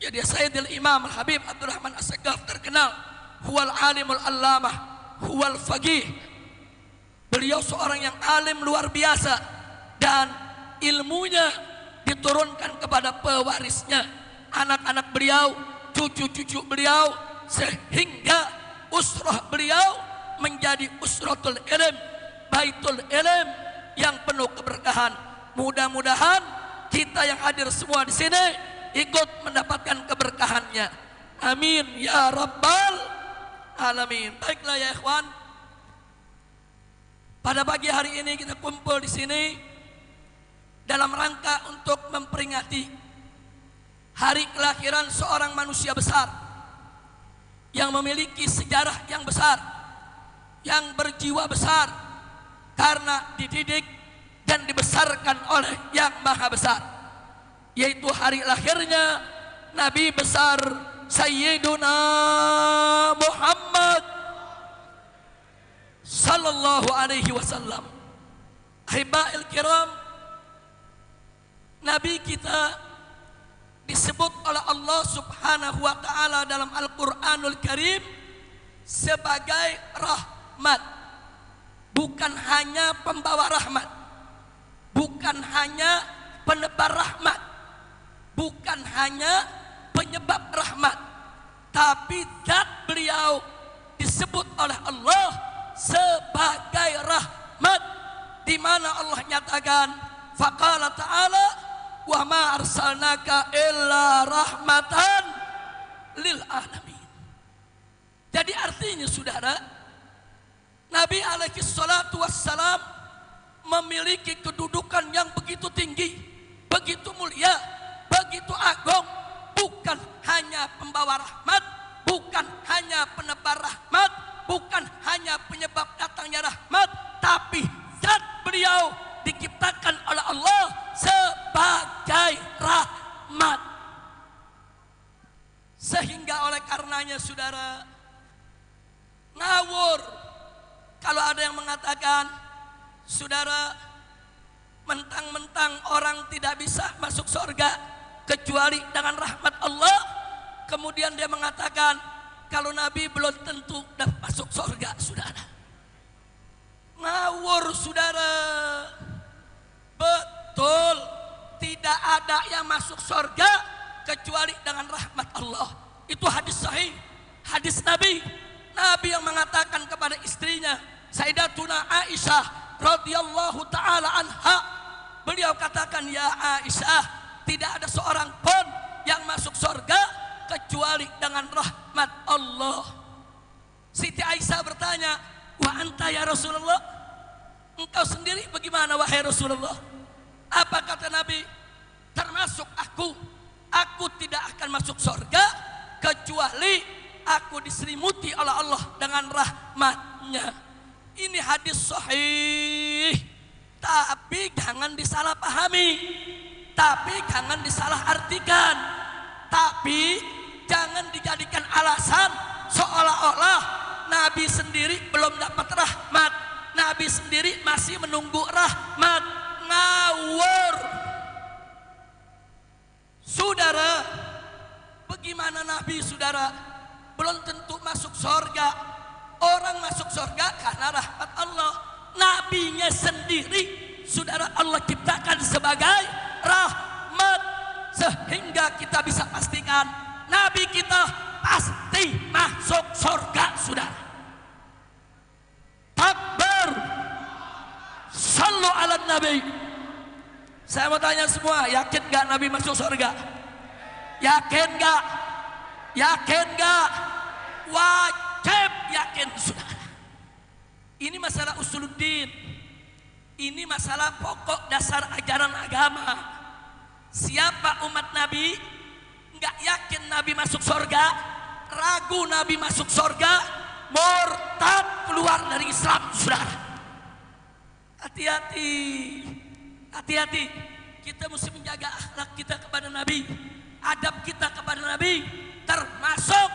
Jadi Sayyidil Imam Habib Abdurrahman As-Sagaf terkenal huwal alimul allamah huwal faqih. Beliau seorang yang alim luar biasa dan ilmunya diturunkan kepada pewarisnya, anak-anak beliau, cucu-cucu beliau, sehingga usrah beliau menjadi usratul ilm, baitul ilm yang penuh keberkahan. Mudah-mudahan kita yang hadir semua di sini ikut mendapatkan keberkahannya. Amin ya rabbal alamin. Baiklah ya ikhwan, pada pagi hari ini kita kumpul di sini dalam rangka untuk memperingati hari kelahiran seorang manusia besar yang memiliki sejarah yang besar, yang berjiwa besar karena dididik dan dibesarkan oleh yang maha besar, yaitu hari lahirnya Nabi besar Sayyiduna Muhammad sallallahu alaihi wasallam. Ahibba'il kiram, Nabi kita disebut oleh Allah Subhanahu wa taala dalam Al-Qur'anul Karim sebagai rahmat. Bukan hanya pembawa rahmat, bukan hanya penebar rahmat, bukan hanya penyebab rahmat, tapi zat beliau disebut oleh Allah sebagai rahmat, di mana Allah nyatakan faqala ta'ala wa ma arsalnaka illa rahmatan lil alamin. Jadi artinya saudara, Nabi alaihi salatu wassalam memiliki kedudukan yang begitu tinggi, begitu mulia, begitu agung. Bukan hanya pembawa rahmat, bukan hanya penebar rahmat, bukan hanya penyebab datangnya rahmat, tapi zat beliau diciptakan oleh Allah sebagai rahmat. Sehingga oleh karenanya saudara, ngawur kalau ada yang mengatakan saudara, mentang-mentang orang tidak bisa masuk surga kecuali dengan rahmat Allah, kemudian dia mengatakan kalau Nabi belum tentu dapat masuk surga. Saudara, ngawur saudara. Betul, tidak ada yang masuk surga kecuali dengan rahmat Allah. Itu hadis sahih, hadis Nabi. Nabi yang mengatakan kepada istrinya Sayyidatuna Aisyah radhiyallahu taala anha, beliau katakan, ya Aisyah, tidak ada seorang pun yang masuk surga kecuali dengan rahmat Allah. Siti Aisyah bertanya, wa anta ya Rasulullah, engkau sendiri bagaimana wahai Rasulullah? Apa kata Nabi? Termasuk aku tidak akan masuk surga kecuali aku diselimuti oleh Allah dengan rahmatnya. Ini hadis sahih, tapi jangan disalahpahami, tapi jangan disalahartikan, tapi jangan dijadikan alasan seolah-olah Nabi sendiri belum dapat rahmat, Nabi sendiri masih menunggu rahmat. Ngawur saudara. Bagaimana Nabi saudara belum tentu masuk surga? Orang masuk surga karena rahmat Allah. Nabinya sendiri saudara Allah ciptakan sebagai rahmat, sehingga kita bisa pastikan Nabi kita pasti masuk surga saudara. Takbir, sallu ala Nabi. Saya mau tanya semua, yakin gak Nabi masuk surga? Yakin gak? Yakin gak? Wajib yakin saudara. Ini masalah usuluddin, ini masalah pokok dasar ajaran agama. Siapa umat Nabi nggak yakin Nabi masuk surga, ragu Nabi masuk surga, murtad, keluar dari Islam saudara. Hati-hati, hati-hati. Kita mesti menjaga akhlak kita kepada Nabi, adab kita kepada Nabi, termasuk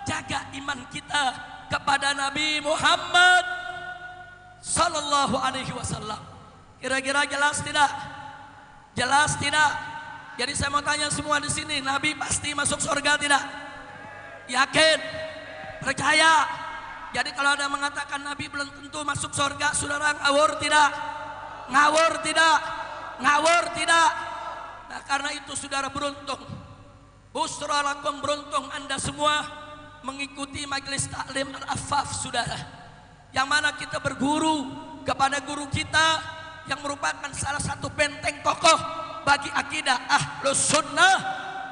jaga iman kita kepada Nabi Muhammad sallallahu alaihi wasallam. Kira-kira jelas tidak? Jelas tidak? Jadi saya mau tanya semua di sini, Nabi pasti masuk surga tidak? Yakin? Percaya? Jadi kalau ada yang mengatakan Nabi belum tentu masuk surga, saudara ngawur tidak? Ngawur tidak? Ngawur tidak? Nah, karena itu saudara beruntung. Busra lakum, beruntung Anda semua mengikuti majelis taklim Al-Affaf, saudara. Yang mana kita berguru kepada guru kita yang merupakan salah satu benteng kokoh bagi akidah Ahlus Sunnah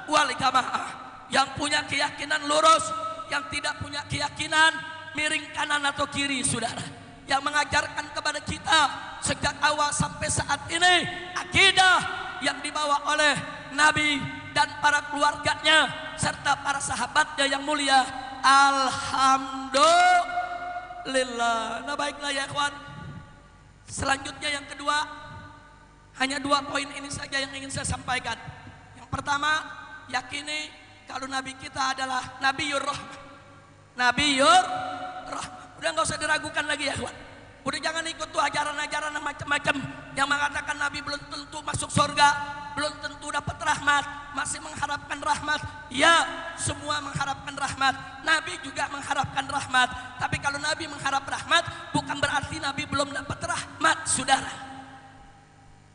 wal Jamaah, yang punya keyakinan lurus, yang tidak punya keyakinan miring kanan atau kiri, saudara. Yang mengajarkan kepada kita sejak awal sampai saat ini akidah yang dibawa oleh Nabi dan para keluarganya serta para sahabatnya yang mulia. Alhamdulillah. Nah, baiklah ya kawan. Selanjutnya yang kedua, hanya 2 poin ini saja yang ingin saya sampaikan. Yang pertama, yakini kalau Nabi kita adalah Nabiyur Rahmah. Nabiyur Rahmah. Udah nggak usah diragukan lagi ya kawan. Udah jangan ikut tuh ajaran-ajaran macam-macam yang mengatakan Nabi belum tentu masuk surga, belum tentu dapat rahmat, masih mengharapkan rahmat. Ya, semua mengharapkan rahmat. Nabi juga mengharapkan rahmat. Tapi kalau Nabi mengharap rahmat, bukan berarti Nabi belum dapat rahmat, saudara.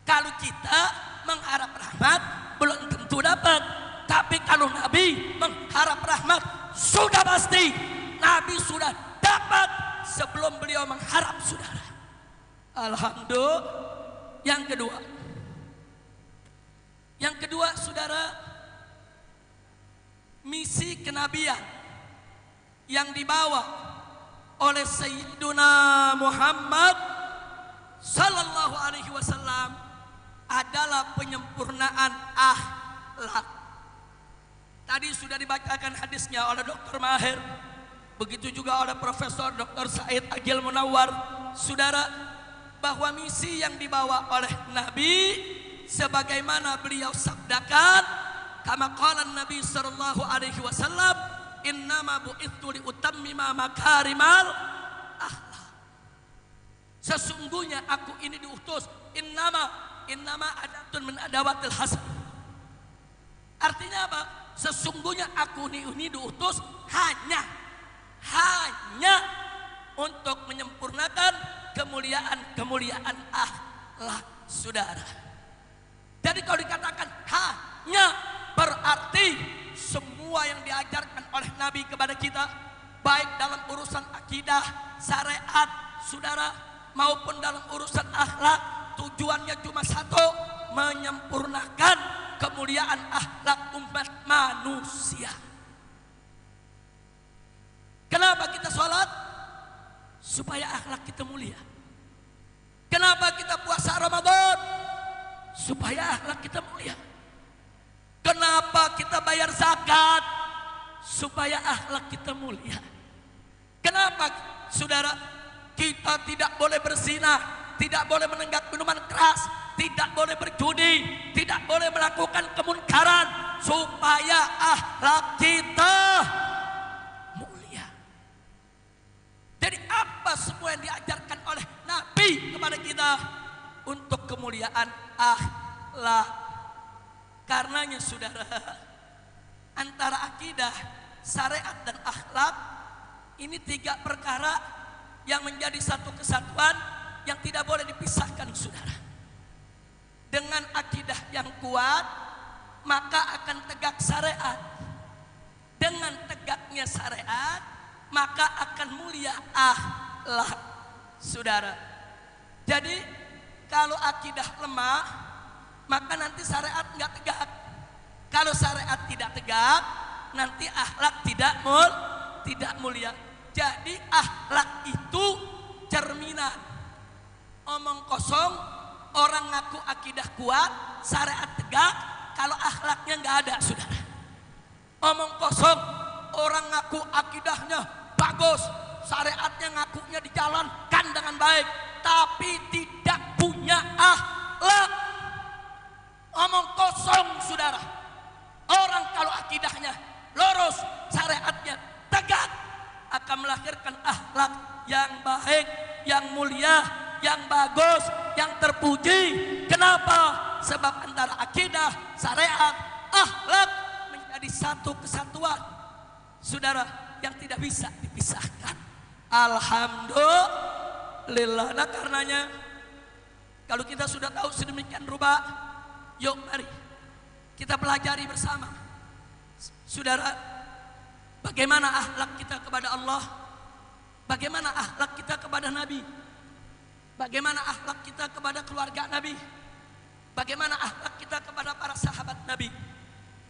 Kalau kita mengharap rahmat, belum tentu dapat. Tapi kalau Nabi mengharap rahmat, sudah pasti Nabi sudah dapat sebelum beliau mengharap, saudara. Alhamdulillah. Yang kedua, saudara, misi kenabian yang dibawa oleh Sayyiduna Muhammad sallallahu alaihi wasallam adalah penyempurnaan akhlak. Tadi sudah dibacakan hadisnya oleh Dr. Mahir, begitu juga oleh Profesor Dr. Said Agil Munawar, saudara, bahwa misi yang dibawa oleh Nabi sebagaimana beliau sabdakan, kama qala Nabi sallallahu alaihi wasallam, innama bu'ithu li utammima makarimal akhlak. Sesungguhnya aku ini diutus, innama adatun min adawatil hasan. Artinya apa? Sesungguhnya aku ini diutus hanya untuk menyempurnakan kemuliaan akhlak, saudara. Jadi kalau dikatakan hanya, berarti semua yang diajarkan oleh Nabi kepada kita, baik dalam urusan akidah, syariat, saudara, maupun dalam urusan akhlak, tujuannya cuma satu, menyempurnakan kemuliaan akhlak umat manusia. Kenapa kita sholat? Supaya akhlak kita mulia. Kenapa kita puasa Ramadan? Supaya akhlak kita mulia. Kenapa kita bayar zakat? Supaya akhlak kita mulia. Kenapa, saudara, kita tidak boleh berzina, tidak boleh menenggak minuman keras, tidak boleh berjudi, tidak boleh melakukan kemunkaran? Supaya akhlak kita mulia. Jadi apa semua yang diajarkan oleh Nabi kepada kita? Untuk kemuliaan akhlak. Karenanya, saudara, antara akidah, syariat, dan akhlak ini 3 perkara yang menjadi satu kesatuan yang tidak boleh dipisahkan, saudara. Dengan akidah yang kuat, maka akan tegak syariat. Dengan tegaknya syariat, maka akan mulia akhlak, saudara. Jadi kalau akidah lemah, maka nanti syariat nggak tegak. Kalau syariat tidak tegak, nanti akhlak tidak mulia. Jadi akhlak itu cerminan. Omong kosong, orang ngaku akidah kuat, syariat tegak, kalau akhlaknya nggak ada, saudara. Omong kosong, orang ngaku akidahnya bagus, syariatnya ngakunya dijalankan dengan baik, tapi tidak punya akhlak. Omong kosong, saudara. Orang kalau akidahnya lurus, syariatnya tegak, akan melahirkan akhlak yang baik, yang mulia, yang bagus, yang terpuji. Kenapa? Sebab antara akidah, syariat, akhlak menjadi satu kesatuan, saudara, yang tidak bisa dipisahkan. Alhamdulillah. Nah karenanya, kalau kita sudah tahu sedemikian rupa, yuk mari kita pelajari bersama, saudara, bagaimana akhlak kita kepada Allah, bagaimana akhlak kita kepada Nabi, bagaimana akhlak kita kepada keluarga Nabi, bagaimana akhlak kita kepada para sahabat Nabi,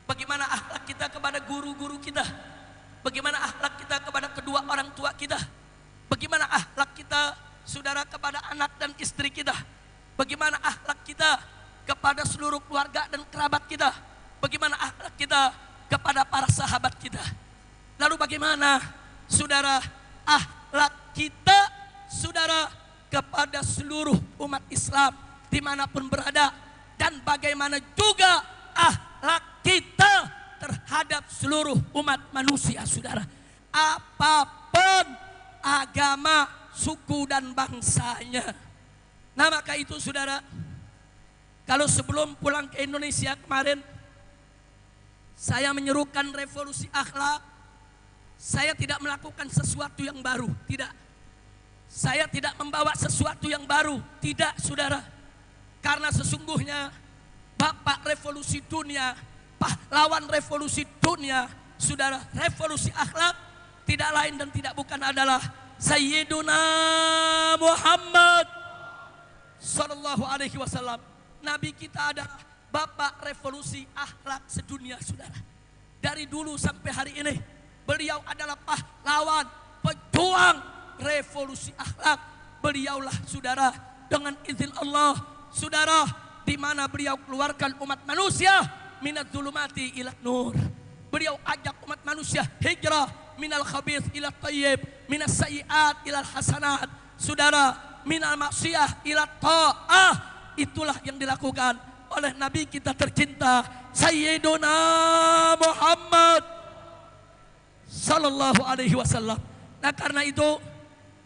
bagaimana akhlak kita kepada guru-guru kita, bagaimana akhlak kita kepada kedua orang tua kita, bagaimana akhlak kita, saudara, kepada anak dan istri kita, bagaimana akhlak kita kepada seluruh keluarga dan kerabat kita, bagaimana akhlak kita kepada para sahabat kita. Lalu bagaimana, saudara, akhlak kita, saudara, kepada seluruh umat Islam dimanapun berada, dan bagaimana juga akhlak kita terhadap seluruh umat manusia, saudara, apapun agama, suku dan bangsanya. Nah maka itu, saudara, kalau sebelum pulang ke Indonesia kemarin, saya menyerukan revolusi akhlak. Saya tidak melakukan sesuatu yang baru, tidak. Saya tidak membawa sesuatu yang baru, tidak, saudara. Karena sesungguhnya Bapak revolusi dunia, pahlawan revolusi dunia, saudara, revolusi akhlak tidak lain dan tidak bukan adalah Sayyiduna Muhammad Sallallahu Alaihi Wasallam. Nabi kita adalah Bapak revolusi akhlak sedunia, saudara. Dari dulu sampai hari ini, beliau adalah pahlawan, pejuang revolusi akhlak. Beliaulah, saudara, dengan izin Allah, saudara, di mana beliau keluarkan umat manusia minadz zulumati ila nur. Beliau ajak umat manusia hijrah minal khabith ila thayyib, minas sayyiat ila hasanat, saudara, minal maksiyah ila ta'ah. Itulah yang dilakukan oleh Nabi kita tercinta Sayyiduna Muhammad Sallallahu Alaihi Wasallam. Nah karena itu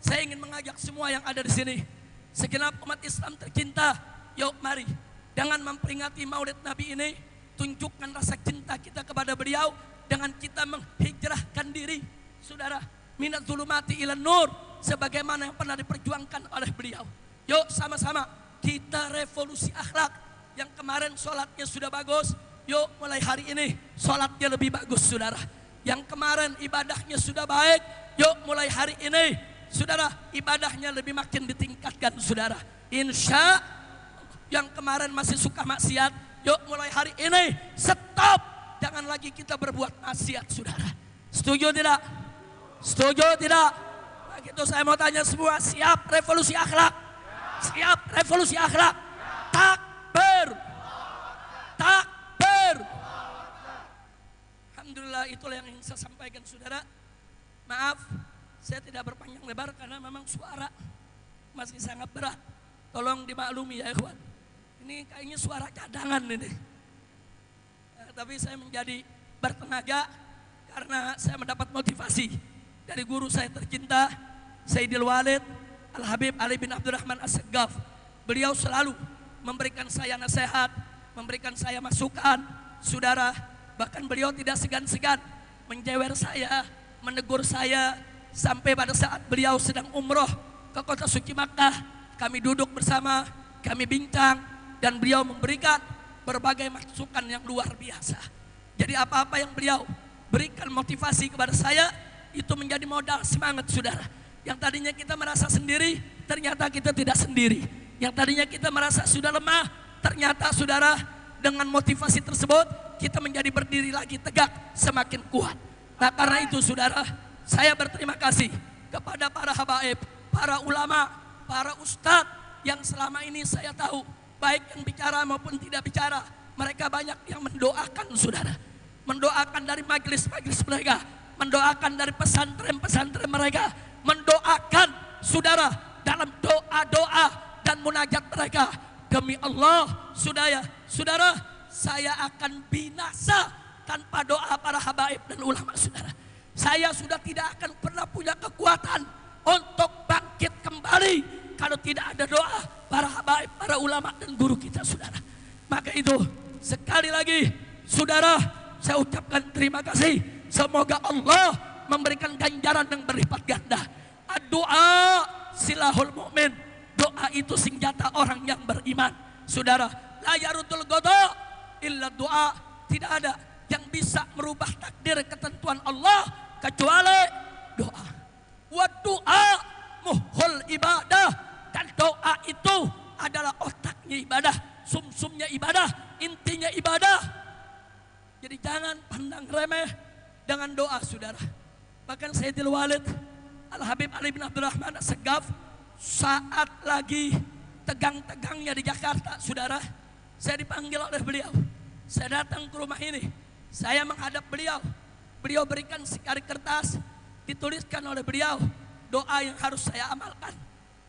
saya ingin mengajak semua yang ada di sini, segenap umat Islam tercinta, yuk mari dengan memperingati Maulid Nabi ini, tunjukkan rasa cinta kita kepada beliau dengan kita menghijrahkan diri, saudara, minadz zulumati ila nur, sebagaimana yang pernah diperjuangkan oleh beliau. Yuk sama-sama kita revolusi akhlak. Yang kemarin sholatnya sudah bagus, yuk mulai hari ini sholatnya lebih bagus, saudara. Yang kemarin ibadahnya sudah baik, yuk mulai hari ini, saudara, ibadahnya lebih makin ditingkatkan, saudara. Insya yang kemarin masih suka maksiat, yuk mulai hari ini stop, jangan lagi kita berbuat maksiat, saudara. Setuju tidak? Setuju tidak? Begitu saya mau tanya semua, siap revolusi akhlak? Siap revolusi akhlak? Takbir, takbir. Alhamdulillah, itulah yang ingin saya sampaikan, saudara. Maaf, saya tidak berpanjang lebar karena memang suara masih sangat berat. Tolong dimaklumi ya ikhwan. Ini kayaknya suara cadangan ini. Tapi saya menjadi bertenaga karena saya mendapat motivasi dari guru saya tercinta, Sayyidil Walid Al-Habib Ali bin Abdurrahman As-Saggaf. Beliau selalu memberikan saya nasihat, memberikan saya masukan, saudara. Bahkan beliau tidak segan-segan menjewer saya, menegur saya. Sampai pada saat beliau sedang umroh ke kota suci Makkah, kami duduk bersama, kami bincang, dan beliau memberikan berbagai masukan yang luar biasa. Jadi apa-apa yang beliau berikan motivasi kepada saya, itu menjadi modal semangat, saudara. Yang tadinya kita merasa sendiri, ternyata kita tidak sendiri. Yang tadinya kita merasa sudah lemah, ternyata, saudara, dengan motivasi tersebut kita menjadi berdiri lagi tegak, semakin kuat. Nah karena itu, saudara, saya berterima kasih kepada para habaib, para ulama, para ustadz yang selama ini saya tahu, baik yang bicara maupun tidak bicara, mereka banyak yang mendoakan, saudara. Mendoakan dari majelis-majelis mereka, mendoakan dari pesantren-pesantren mereka, mendoakan, saudara, dalam doa-doa dan munajat mereka. Demi Allah, saudara, saya akan binasa tanpa doa para habaib dan ulama, saudara. Saya sudah tidak akan pernah punya kekuatan untuk bangkit kembali kalau tidak ada doa para habaib, para ulama dan guru kita, saudara. Maka itu sekali lagi saudara, saya ucapkan terima kasih. Semoga Allah memberikan ganjaran yang berlipat ganda. Doa silahul mu'min. Doa itu senjata orang yang beriman. Saudara, la yarudul qada illa doa. Tidak ada yang bisa merubah takdir ketentuan Allah kecuali doa. Wa doa muhul ibadah. Dan doa itu adalah otaknya ibadah, sumsumnya ibadah, intinya ibadah. Jadi jangan pandang remeh dengan doa, saudara. Bahkan Sayyidil Walid Al-Habib Ali bin Abdurrahman As-Segaf saat lagi tegang-tegangnya di Jakarta, saudara, saya dipanggil oleh beliau. Saya datang ke rumah ini, saya menghadap beliau. Beliau berikan sekali kertas, dituliskan oleh beliau doa yang harus saya amalkan,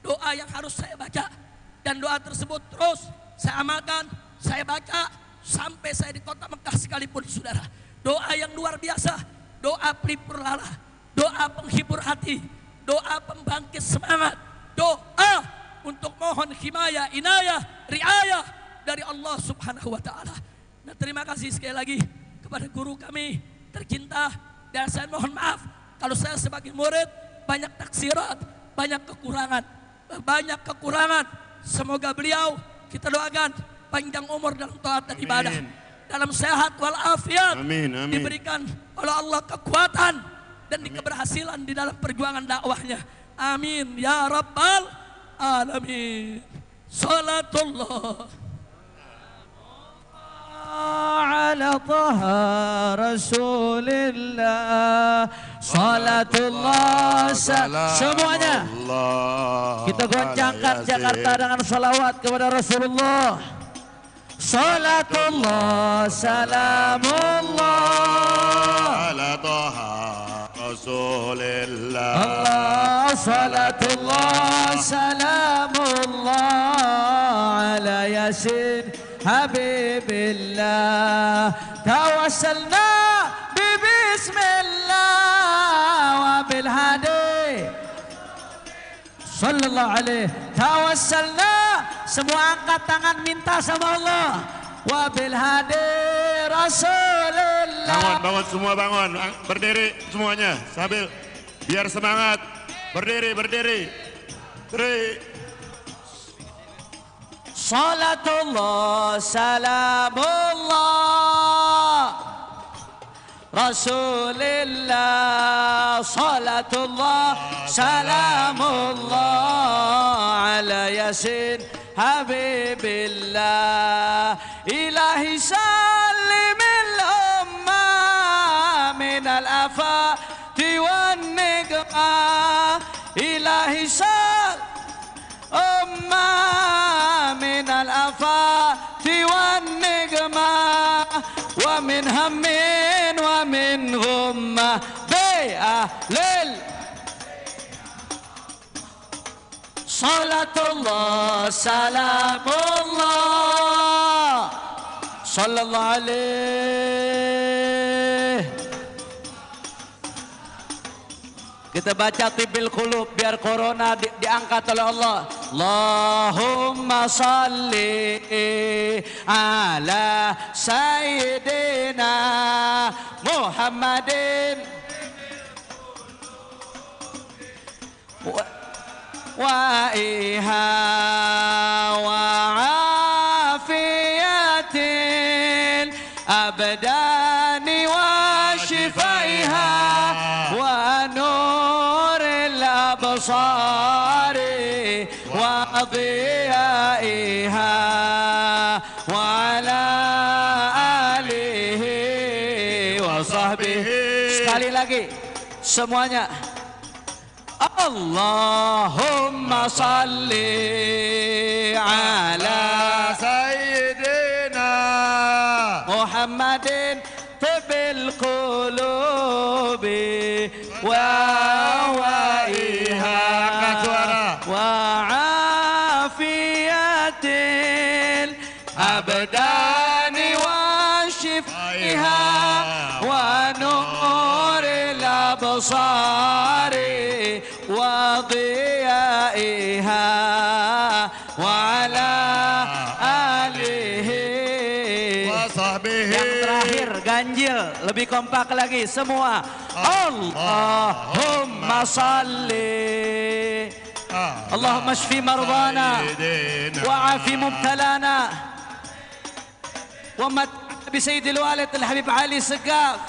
doa yang harus saya baca. Dan doa tersebut terus saya amalkan, saya baca sampai saya di kota Mekah sekalipun, saudara. Doa yang luar biasa, doa pelipur lala, doa penghibur hati, doa pembangkit semangat, doa untuk mohon himayah, inayah, riayah dari Allah Subhanahu wa taala. Nah, terima kasih sekali lagi kepada guru kami tercinta, dan saya mohon maaf kalau saya sebagai murid banyak taksirat, banyak kekurangan. Semoga beliau kita doakan panjang umur dalam taat dan ibadah, dalam sehat walafiat, diberikan oleh Allah kekuatan dan keberhasilan di dalam perjuangan dakwahnya. Amin ya rabbal alamin. Salatullah ala taha rasulillah. Salatullah. Semuanya kita goncangkan Jakarta dengan salawat kepada Rasulullah. Salatullah salamullah ala taha rasulillah. Allah. Salatullah salamullah ala yasin habibillah. Tawassalna bismillah wa bil hadi sallallahu alaihi. Tawassalna, semua angkat tangan minta sama Allah. Wa bil hadi rasulillah. Bangun semua, bangun, berdiri semuanya sambil biar semangat. Berdiri. Salatullah salamullah rasulillah. Salatullah salamullah ala yasin habibillah. Ilahi salimil ummah minal afati wan niqmah. Ilahi salimil ummah minal afati wan niqmah wa min hammin wa min ghummah bi ahlil. Salatullah salamullah sallallahu alaihi. Kita baca tibil qulub biar corona diangkat oleh Allah. Allahumma salli ala sayyidina Muhammadin wa iha wa afiyatin abdani wa shifaiha wa nuril absari wa dhiyaiha wa ala alihi wa sahbihi. Sekali lagi semuanya. Allahumma salli ala sayyidina Muhammadin tibil qulubi wa waiha wa afiyatil abdani wa shifaiha wa nuril absari wa dhiyaiha wa ala alihi lebih kompak lagi semua. Allahumma salli. Allahumma shfi mardana wa afi mubtalana wa mat bi sayyidil walid al-habib Ali Segaf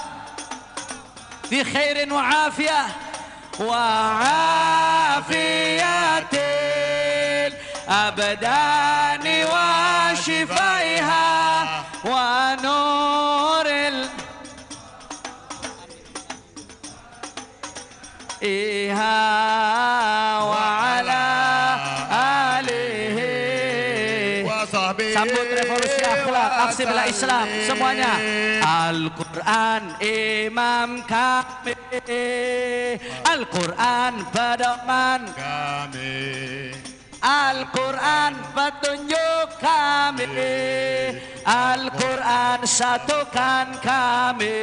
fi khairin wa afiyah wa afiyatil abdani wa shifaiha wa nuril iha wa ala alihi wa sahbihi. Sambut revolusi akhlak, aksi bela Islam semuanya. Al-Quran imam kami, Al-Quran pedoman kami, Al-Quran petunjuk kami, Al-Quran satukan kami,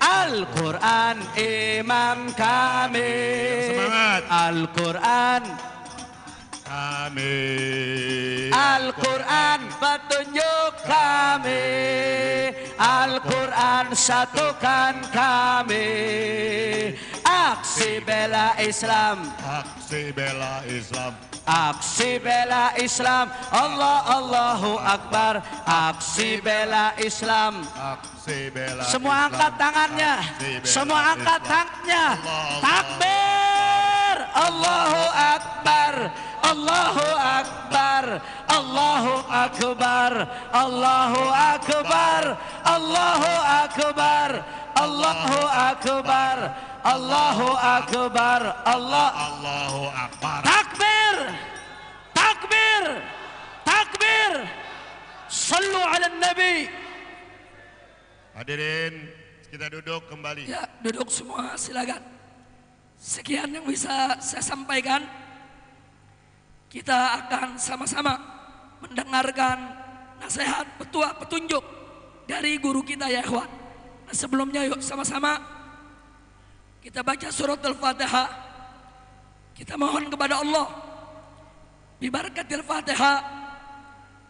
Al-Quran imam kami, Semangat. Al-Quran kami, Al-Quran petunjuk kami, Al-Quran satukan kami. Aksi bela Islam, aksi bela Islam, aksi bela Islam. Allahu Akbar. Aksi bela Islam. aksi bela Semua Islam. angkat tangannya, Aksi bela semua angkat Islam. tangannya. Allah. Takbir, Allahu Akbar, Allahu Akbar, Allahu Akbar, Allahu Akbar, Allahu Akbar, Allahu Akbar, Allahu Akbar, Allahu Akbar. Takbir, takbir, takbir. Sallu ala Nabi. Hadirin, kita duduk kembali. Ya, duduk semua, silakan. Sekian yang bisa saya sampaikan. Kita akan sama-sama mendengarkan nasihat, petunjuk dari guru kita ya ikhwan. Nah, sebelumnya yuk sama-sama kita baca surat Al-Fatihah. Kita mohon kepada Allah bi barakatil Fatihah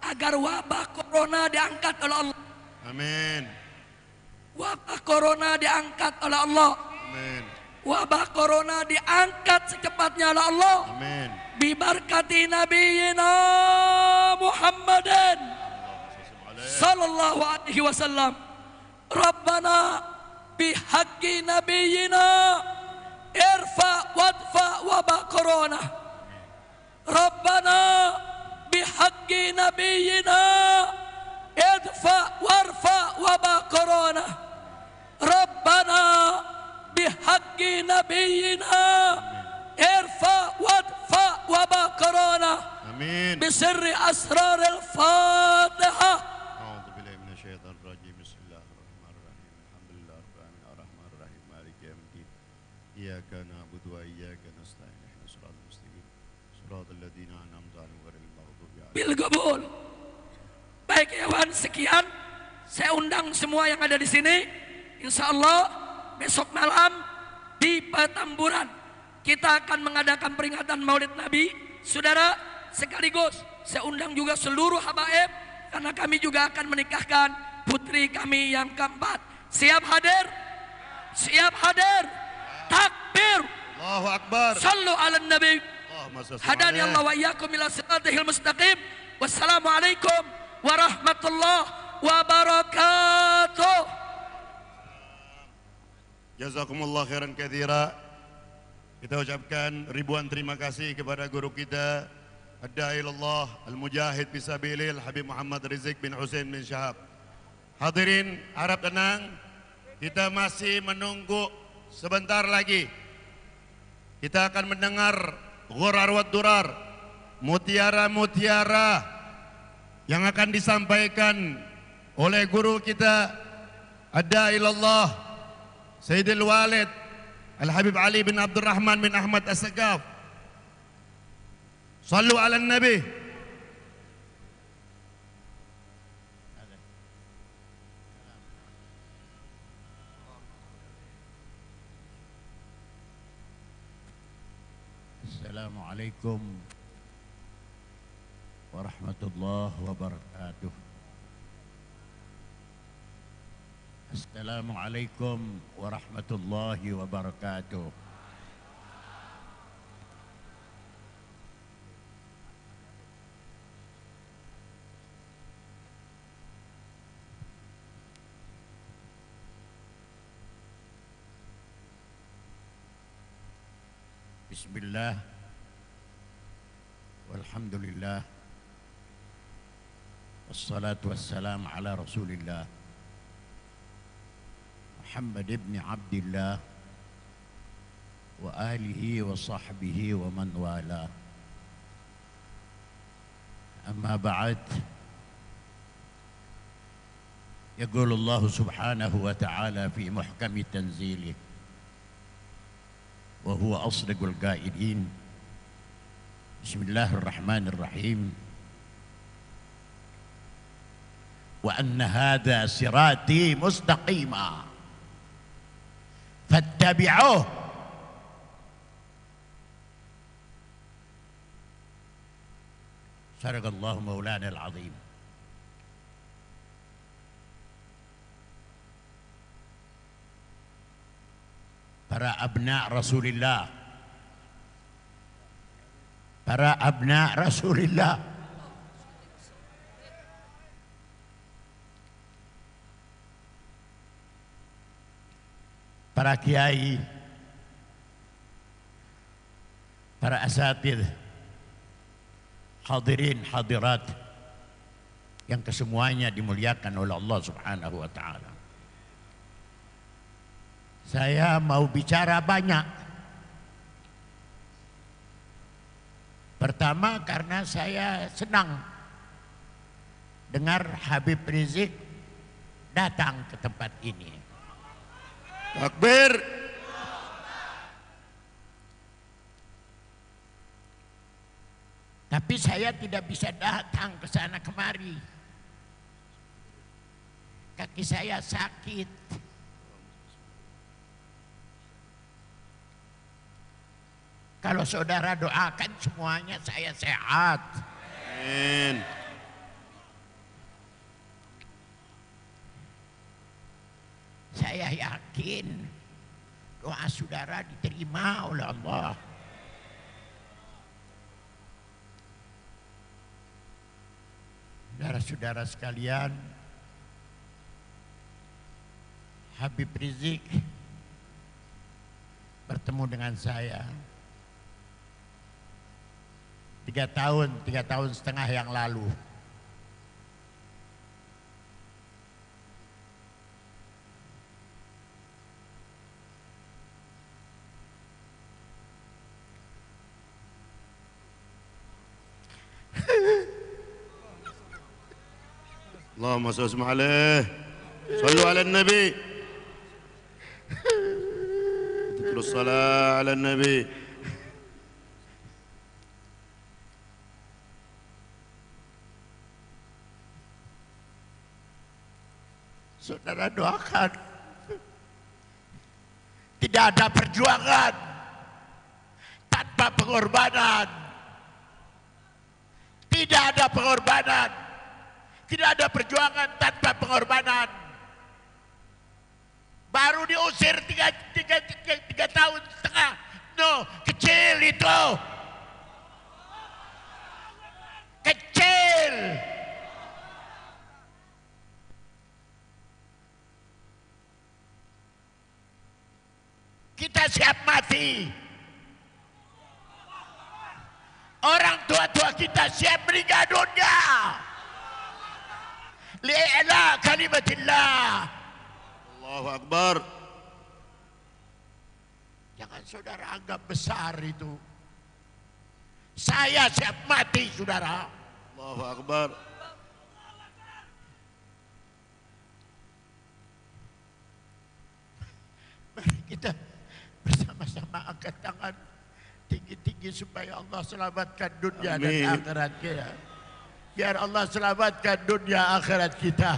agar wabah corona diangkat oleh Allah. Amin. Wabah corona diangkat oleh Allah. Amin. Wabah corona diangkat secepatnya oleh Allah. Amin. Bibarkati nabiyina Muhammadin sallallahu alaihi wasallam. Rabbana bihaqqi nabiyina irfa wadfa wabah corona. Rabbana bihaqqi nabiyina idfa warfa wabah corona. Rabbana bihaqqi nabiyina irfa wadfa wabah corona. Amin. بسر أسرار الفاتحة. أعوذ بالله من الشيطان الرجيم. بسم الله الرحمن الرحيم. الحمد لله رب العالمين الرحمن الرحيم مالك يوم الدين. إياك نعبد وإياك نستعين اهدنا الصراط المستقيم صراط الذين أنعمت عليهم غير المغضوب عليهم. Bilgabul. Baik ya Wan, sekian. Saya undang semua yang ada di sini. Insya Allah besok malam di Petamburan kita akan mengadakan peringatan Maulid Nabi. Saudara, sekaligus saya undang juga seluruh habaib karena kami juga akan menikahkan putri kami yang keempat. Siap hadir? Siap hadir? Takbir. Allahu Akbar. Sallu ala Nabi. Allahumma salli Hadani alaihi. Allah wa iyyakum ila siratal mustaqim. Wassalamualaikum warahmatullahi wabarakatuh. Jazakumullah khairan katsira. Kita ucapkan ribuan terima kasih kepada guru kita Ad-Da'i ilallah Al-Mujahid Fisabilil Habib Muhammad Rizik bin Hussein bin Syahab. Hadirin, harap tenang. Kita masih menunggu sebentar lagi. Kita akan mendengar ghurar wa durar, mutiara-mutiara yang akan disampaikan oleh guru kita Ad-Da'i ilallah Sayyidil Walid Al-Habib Ali bin Abdurrahman bin Ahmad As-Segaf. Sallu ala Nabi. Assalamualaikum warahmatullahi wabarakatuh. Assalamualaikum warahmatullahi wabarakatuh. Bismillah, walhamdulillah, wassalatu wassalam ala rasulillah Muhammad ibn Abdillah wa alihi wa sahbihi wa man wala. Amma ba'd, yaqulu Allah subhanahu wa ta'ala fi muhkami tanzilih wa huwa asdaqul qailin. Bismillahirrahmanirrahim. Wa anna hadha sirati mustaqima fattabi'uh sadaqallahu maulana al-azim. Para abna Rasulillah, para abna Rasulillah, para kiai, para asatidz, hadirin hadirat yang kesemuanya dimuliakan oleh Allah Subhanahu wa taala. Saya mau bicara banyak. Pertama, karena saya senang dengar Habib Rizik datang ke tempat ini. Takbir. Tapi saya tidak bisa datang ke sana kemari. Kaki saya sakit. Kalau saudara doakan semuanya saya sehat. Amin. Saya yakin doa saudara diterima oleh Allah. Saudara-saudara sekalian, Habib Rizik bertemu dengan saya 3 tahun setengah yang lalu. Allahumma salli alaihi. Sallu ala nabi. Terus salat ala nabi. Saudara doakan. Tidak ada perjuangan tanpa pengorbanan. Tidak ada pengorbanan. Tidak ada perjuangan tanpa pengorbanan. Baru diusir 3 tahun setengah. No, kecil itu. Kecil. Kita siap mati. Orang tua-tua kita siap meninggal dunia. Li'ila kalimatillah. Allahu Akbar. Jangan saudara anggap besar itu. Saya siap mati, saudara. Allahu Akbar. Mari kita bersama-sama angkat tangan tinggi-tinggi supaya Allah selamatkan dunia dan akhirat kita. Biar Allah selamatkan dunia akhirat kita.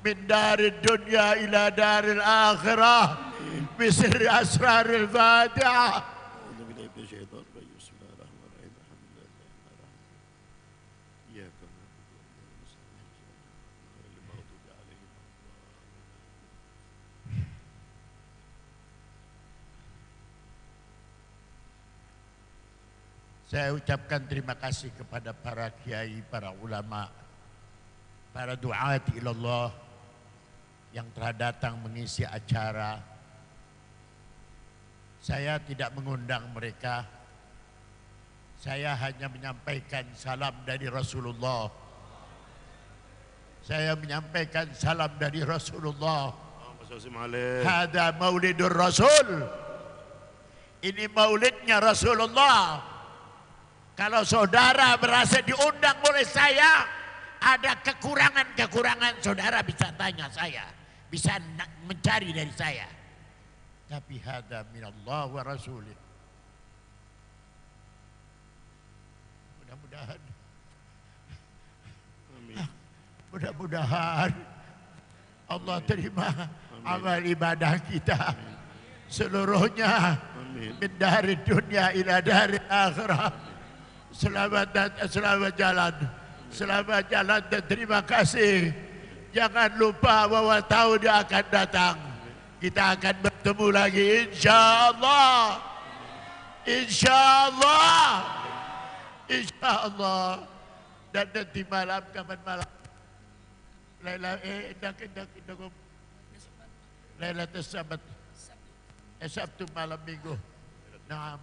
Min dari dunia ila daril akhirah. Bisri asraril fatihah. Saya ucapkan terima kasih kepada para kiai, para ulama, para duat ilallah yang telah datang mengisi acara. Saya tidak mengundang mereka. Saya hanya menyampaikan salam dari Rasulullah. Saya menyampaikan salam dari Rasulullah. Hada maulidur Rasul. Ini maulidnya Rasulullah. Kalau saudara merasa diundang oleh saya, ada kekurangan-kekurangan, saudara bisa tanya saya, bisa mencari dari saya. Tapi hada minallah wa rasulih. Mudah-mudahan, mudah-mudahan Allah terima amal ibadah kita seluruhnya min dari dunia ila dari akhirah. Selamat jalan, selamat jalan dan terima kasih. Jangan lupa bahwa tahun yang akan datang kita akan bertemu lagi, insyaallah, insyaallah, insyaallah. Dan nanti malam, kapan malam? Lailatul Sabat, Sabtu malam minggu. Nah,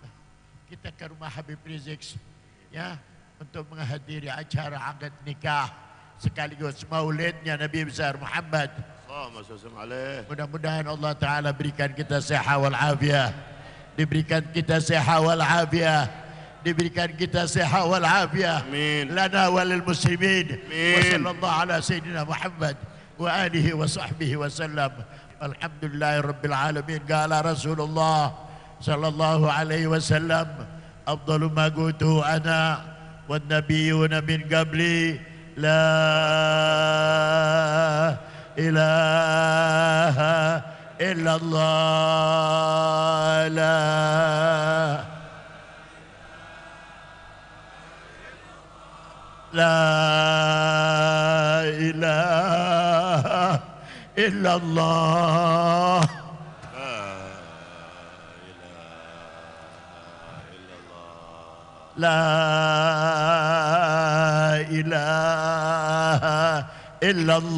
kita ke rumah Habib Rizik ya untuk menghadiri acara akad nikah sekaligus maulidnya Nabi besar Muhammad. Mudah-mudahan Allah Ta'ala berikan kita sehat wal afiah, diberikan kita sehat wal afiah, diberikan kita sehat wal afiah lana walil muslimin. Wa sallallahu ala sayyidina Muhammad wa alihi wa sahbihi wa sallam. Alhamdulillahi rabbil alamin. Qala Rasulullah sallallahu alaihi wasallam, afdalu ma qultu ana wan nabiyyuna min qabli la ilaha illallah, la ilaha illallah. La ilaha illallah.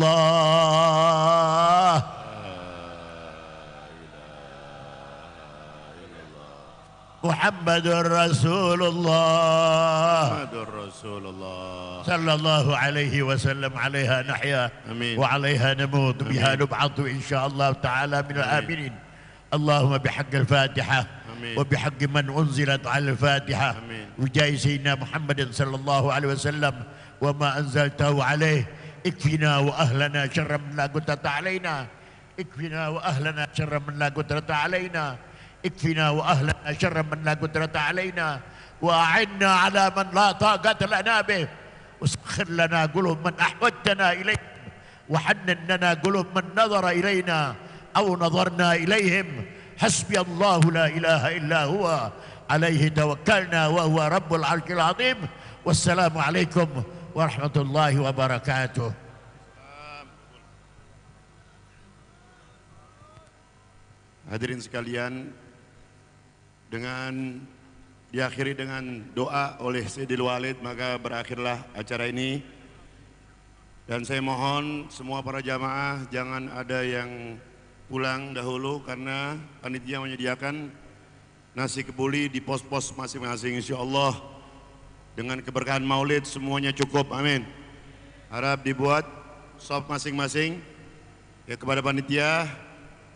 Muhammadur Rasulullah. Sallallahu alaihi wasallam. Alaiha nahya wa alaiha namut, biha nub'atu insyaallah ta'ala min al-aminin. Allahumma bihaqqil Fatihah وبحق من أنزلت على الفاتحة وجاء سيدنا محمد صلى الله عليه وسلم وما أنزلته عليه. اكفنا وأهلنا شر من لا قدرة علينا. اكفنا وأهلنا شر من لا قدرة علينا. اكفنا وأهلنا شر من لا قدرة علينا. وأعنا على من لا طاقة لنا به. وسخر لنا قلوب من أحوجتنا إليه. وحنن لنا قلوب من نظر إلينا أو نظرنا إليهم. حسبي الله لا إله إلا هو عليه توكلنا وهو رب العرش العظيم. والسلام عليكم ورحمة الله وبركاته. Hadirin sekalian, dengan diakhiri dengan doa oleh Sayyidil Walid, maka berakhirlah acara ini. Dan saya mohon semua para jamaah jangan ada yang pulang dahulu karena panitia menyediakan nasi kebuli di pos-pos masing-masing, insyaallah dengan keberkahan maulid semuanya cukup, amin. Harap dibuat sop masing-masing ya. Kepada panitia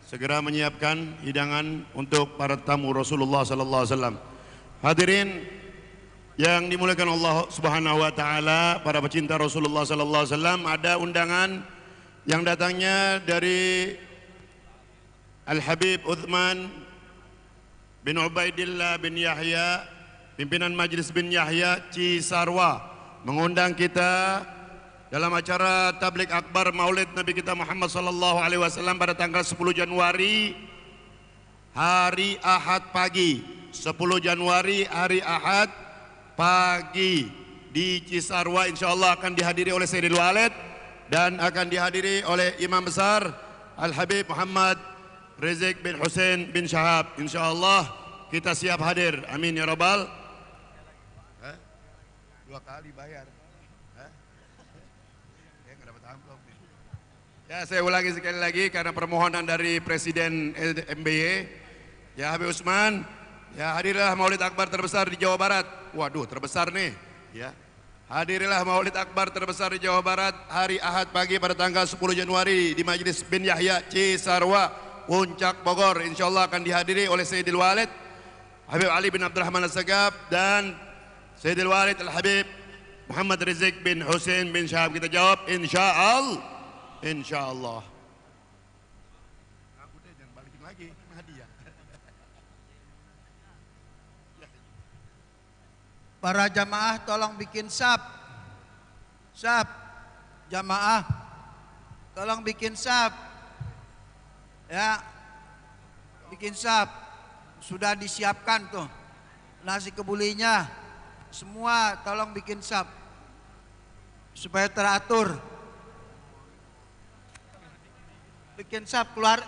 segera menyiapkan hidangan untuk para tamu Rasulullah sallallahu alaihi wasallam. Hadirin yang dimuliakan Allah Subhanahu wa taala, para pecinta Rasulullah sallallahu alaihi wasallam, ada undangan yang datangnya dari Al-Habib Uthman bin Ubaidillah bin Yahya, pimpinan Majlis bin Yahya Cisarua, mengundang kita dalam acara tablik akbar Maulid Nabi kita Muhammad sallallahu alaihi wasallam pada tanggal 10 Januari hari Ahad pagi. 10 Januari hari Ahad pagi di Cisarua, insyaallah akan dihadiri oleh Sayyidil Walid dan akan dihadiri oleh Imam Besar Al-Habib Muhammad Rizik bin Hussein bin Shahab. InsyaAllah kita siap hadir. Amin ya Rabbal. 2 kali bayar. Hah? Ya nggak dapat amplop nih. Ya saya ulangi sekali lagi karena permohonan dari Presiden MBY. Ya Habib Usman, ya hadirlah Maulid Akbar terbesar di Jawa Barat. Waduh terbesar nih. Ya. Hadirilah Maulid Akbar terbesar di Jawa Barat hari Ahad pagi pada tanggal 10 Januari di Majlis bin Yahya Cisarua, Puncak Bogor. Insyaallah akan dihadiri oleh Sayyidil Walid Habib Ali bin Abdurrahman As-Sagaf dan Sayyidil Walid Al-Habib Muhammad Rizik bin Hussein bin Shahab. Kita jawab insyaallah. Insyaallah. Aku deh jangan balikin lagi hadiah. Para jamaah tolong bikin sap. Sap. Jamaah tolong bikin sap. Ya. Bikin sap. Sudah disiapkan tuh nasi kebulinya. Semua tolong bikin sap. Supaya teratur. Bikin sap keluar